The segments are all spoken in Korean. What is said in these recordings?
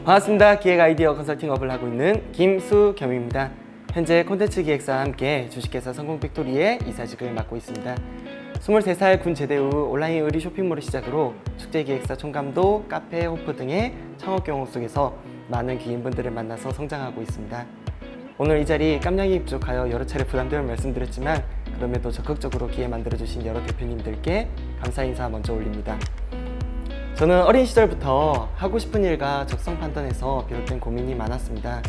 반갑습니다. 기획 아이디어 컨설팅업을 하고 있는 김수겸입니다. 현재 콘텐츠 기획사와 함께 주식회사 성공팩토리의 이사직을 맡고 있습니다. 23살 군 제대 후 온라인 의류 쇼핑몰을 시작으로 축제기획사 총감독, 카페, 호프 등의 창업 경험 속에서 많은 귀인분들을 만나서 성장하고 있습니다. 오늘 이 자리 깜냥이 부족하여 여러 차례 부담됨을 말씀드렸지만 그럼에도 적극적으로 기회 만들어주신 여러 대표님들께 감사 인사 먼저 올립니다. 저는 어린 시절부터 하고 싶은 일과 적성 판단에서 비롯된 고민이 많았습니다.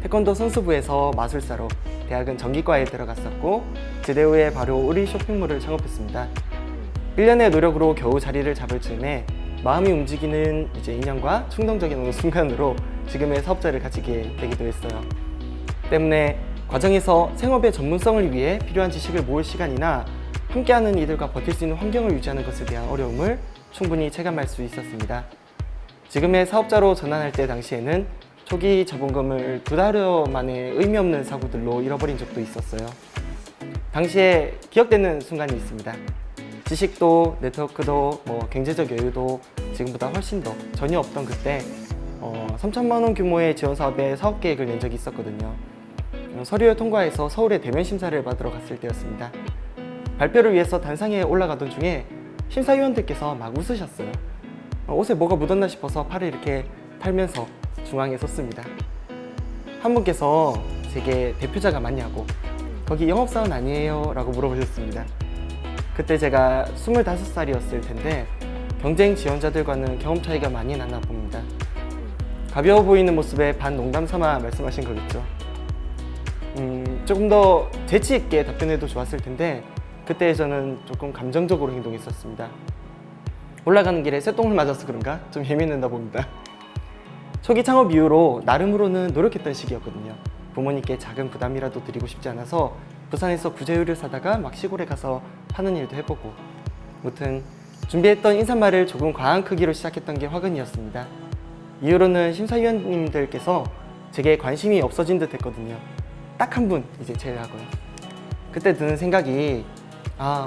태권도 선수부에서 마술사로, 대학은 전기과에 들어갔었고 제대 후에 바로 의류 쇼핑몰을 창업했습니다. 1년의 노력으로 겨우 자리를 잡을 즈음에 마음이 움직이는 인연과 충동적인 어느 순간으로 지금의 사업자를 가지게 되기도 했어요. 때문에 과정에서 생업의 전문성을 위해 필요한 지식을 모을 시간이나 함께하는 이들과 버틸 수 있는 환경을 유지하는 것에 대한 어려움을 충분히 체감할 수 있었습니다. 지금의 사업자로 전환할 때 당시에는 초기 자본금을 2달여 만에 의미 없는 사고들로 잃어버린 적도 있었어요. 당시에 기억되는 순간이 있습니다. 지식도 네트워크도 경제적 여유도 지금보다 훨씬 더 전혀 없던 그때 3천만 원 규모의 지원 사업에 사업 계획을 낸 적이 있었거든요. 서류를 통과해서 서울에 대면 심사를 받으러 갔을 때였습니다. 발표를 위해서 단상에 올라가던 중에 심사위원들께서 막 웃으셨어요. 옷에 뭐가 묻었나 싶어서 팔을 이렇게 털면서 중앙에 섰습니다. 한 분께서 제게 대표자가 맞냐고, 거기 영업사원 아니에요? 라고 물어보셨습니다. 그때 제가 25살이었을 텐데 경쟁 지원자들과는 경험 차이가 많이 나나 봅니다. 가벼워 보이는 모습에 반 농담 삼아 말씀하신 거겠죠. 조금 더 재치 있게 답변해도 좋았을 텐데 그때 저는 조금 감정적으로 행동했었습니다. 올라가는 길에 쇳똥을 맞아서 그런가? 좀 예민했나 봅니다. 초기 창업 이후로 나름으로는 노력했던 시기였거든요. 부모님께 작은 부담이라도 드리고 싶지 않아서 부산에서 구제유를 사다가 막 시골에 가서 파는 일도 해보고, 무튼 준비했던 인사말을 조금 과한 크기로 시작했던 게 화근이었습니다. 이후로는 심사위원님들께서 제게 관심이 없어진 듯 했거든요. 딱 한 분 이제 제외하고요. 그때 드는 생각이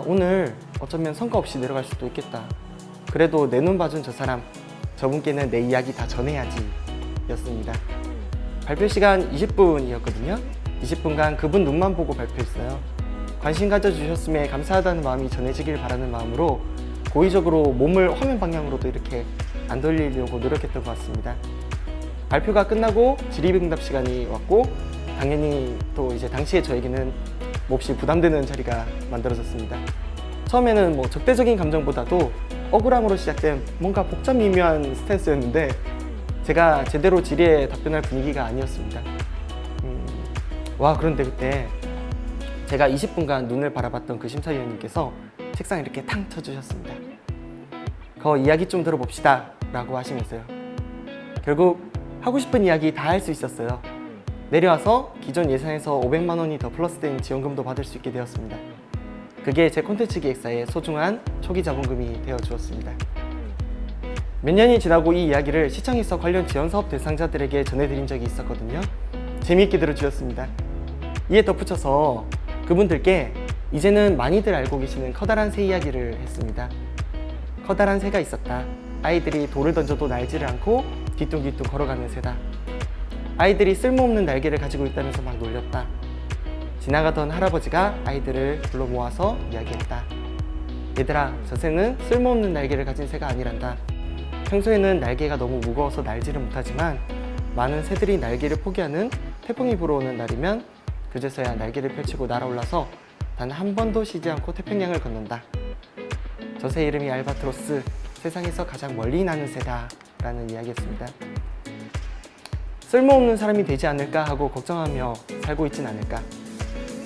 오늘 어쩌면 성과 없이 내려갈 수도 있겠다. 그래도 내 눈 봐준 저 사람, 저분께는 내 이야기 다 전해야지 였습니다. 발표 시간 20분이었거든요. 20분간 그분 눈만 보고 발표했어요. 관심 가져주셨음에 감사하다는 마음이 전해지길 바라는 마음으로 고의적으로 몸을 화면 방향으로도 이렇게 안 돌리려고 노력했던 것 같습니다. 발표가 끝나고 질의응답 시간이 왔고 당연히 또 이제 당시에 저에게는 몹시 부담되는 자리가 만들어졌습니다. 처음에는 적대적인 감정보다도 억울함으로 시작된 뭔가 복잡 미묘한 스탠스였는데 제가 제대로 질의에 답변할 분위기가 아니었습니다. 그런데 그때 제가 20분간 눈을 바라봤던 그 심사위원님께서 책상에 이렇게 탕 쳐주셨습니다. 이야기 좀 들어봅시다 라고 하시면서요. 결국 하고 싶은 이야기 다 할 수 있었어요. 내려와서 기존 예산에서 500만 원이 더 플러스된 지원금도 받을 수 있게 되었습니다. 그게 제 콘텐츠 기획사의 소중한 초기 자본금이 되어 주었습니다. 몇 년이 지나고 이 이야기를 시청에서 관련 지원 사업 대상자들에게 전해드린 적이 있었거든요. 재미있게 들어주셨습니다. 이에 덧붙여서 그분들께 이제는 많이들 알고 계시는 커다란 새 이야기를 했습니다. 커다란 새가 있었다. 아이들이 돌을 던져도 날지를 않고 뒤뚱뒤뚱 걸어가는 새다. 아이들이 쓸모없는 날개를 가지고 있다면서 막 놀렸다. 지나가던 할아버지가 아이들을 불러 모아서 이야기했다. 얘들아, 저 새는 쓸모없는 날개를 가진 새가 아니란다. 평소에는 날개가 너무 무거워서 날지를 못하지만 많은 새들이 날개를 포기하는 태풍이 불어오는 날이면 그제서야 날개를 펼치고 날아올라서 단 한 번도 쉬지 않고 태평양을 건넌다. 저 새 이름이 알바트로스, 세상에서 가장 멀리 나는 새다 라는 이야기였습니다. 쓸모없는 사람이 되지 않을까 하고 걱정하며 살고 있진 않을까?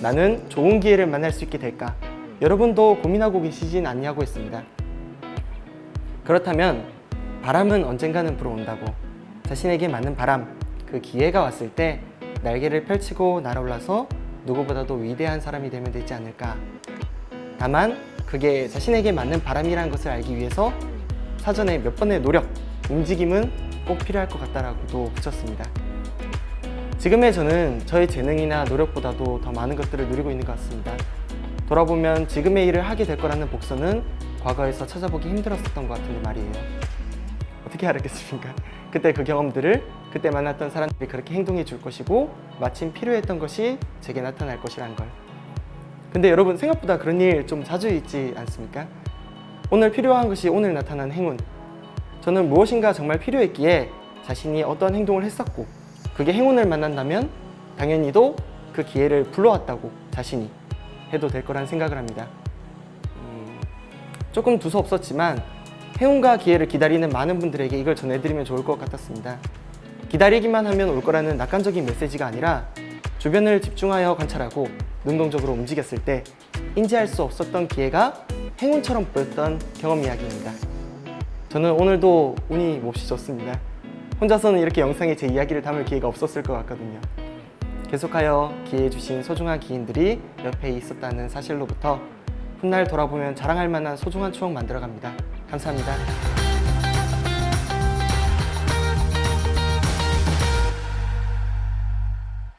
나는 좋은 기회를 만날 수 있게 될까? 여러분도 고민하고 계시진 않냐고 했습니다. 그렇다면 바람은 언젠가는 불어온다고, 자신에게 맞는 바람, 그 기회가 왔을 때 날개를 펼치고 날아올라서 누구보다도 위대한 사람이 되면 되지 않을까? 다만 그게 자신에게 맞는 바람이라는 것을 알기 위해서 사전에 몇 번의 노력, 움직임은 꼭 필요할 것 같다라고도 붙였습니다. 지금의 저는 저의 재능이나 노력보다도 더 많은 것들을 누리고 있는 것 같습니다. 돌아보면 지금의 일을 하게 될 거라는 복선은 과거에서 찾아보기 힘들었었던 것 같은데 말이에요. 어떻게 알았겠습니까? 그때 그 경험들을 그때 만났던 사람들이 그렇게 행동해 줄 것이고 마침 필요했던 것이 제게 나타날 것이란 걸. 근데 여러분 생각보다 그런 일 좀 자주 있지 않습니까? 오늘 필요한 것이 오늘 나타난 행운. 저는 무엇인가 정말 필요했기에 자신이 어떤 행동을 했었고 그게 행운을 만난다면 당연히도 그 기회를 불러왔다고 자신이 해도 될 거란 생각을 합니다. 조금 두서없었지만 행운과 기회를 기다리는 많은 분들에게 이걸 전해드리면 좋을 것 같았습니다. 기다리기만 하면 올 거라는 낙관적인 메시지가 아니라 주변을 집중하여 관찰하고 능동적으로 움직였을 때 인지할 수 없었던 기회가 행운처럼 보였던 경험 이야기입니다. 저는 오늘도 운이 몹시 좋습니다. 혼자서는 이렇게 영상에 제 이야기를 담을 기회가 없었을 것 같거든요. 계속하여 기회 주신 소중한 기인들이 옆에 있었다는 사실로부터 훗날 돌아보면 자랑할 만한 소중한 추억 만들어갑니다. 감사합니다.